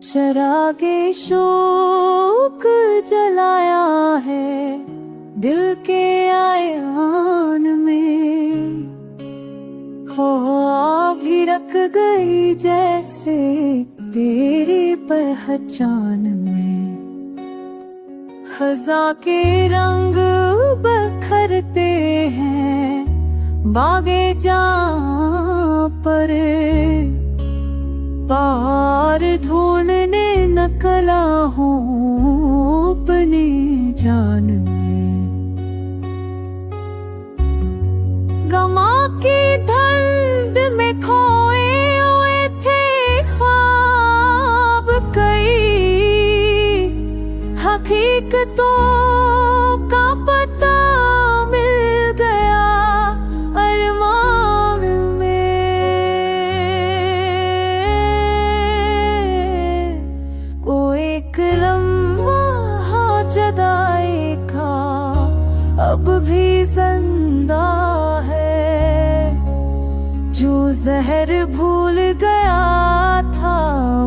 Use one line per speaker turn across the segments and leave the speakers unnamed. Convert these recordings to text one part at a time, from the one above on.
चरागे शोक जलाया है दिल के आयान में, हो भी रख गई जैसे तेरी पहचान में। खज़ां के रंग बखरते हैं बागे जहाँ पर, पार ढूंढने नकला हूँ अपनी जान में। गमा की धुंध में खोए हुए थे ख्वाब कई, हकीकतों का पता मिल गया अरमान में। वो एक लम्हा जुदाई का अब भी जिंदा है, जो जहर भूल गया था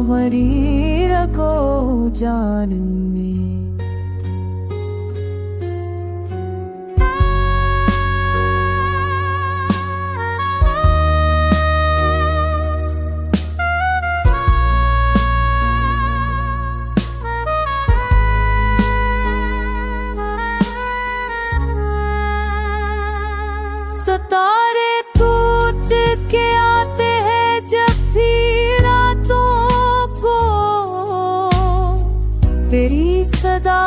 मरीर को जान में। सितारे टूट के आते हैं जब भी रातों को, तेरी सदा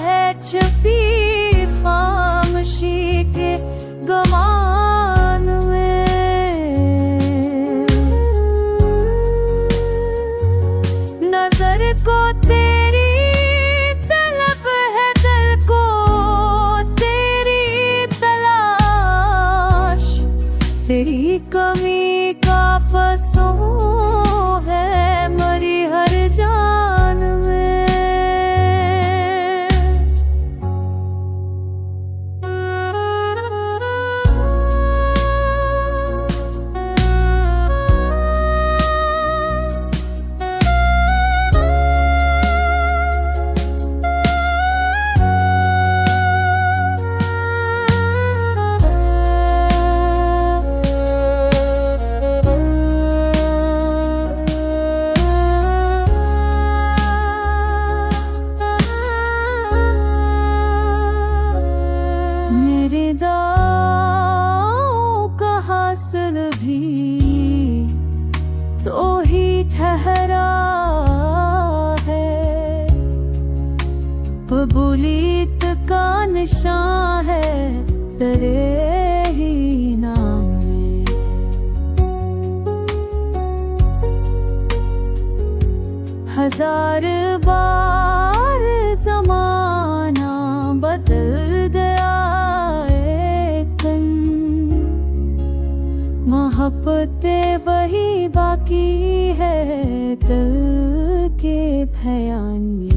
है छपी खामोशी के गमान में। नजर को तेरी तलब है, दिल को तेरी तलाश, तेरी कमी का फसों है मरी हर जान में। मेरे दांव का हासिल भी तो ही ठहरा है, कबूलियत का निशान है तेरे ही नाम में। हजार बार ज़माना बदल गया, मोहब्बतें वही बाकी है दिल के बयान में।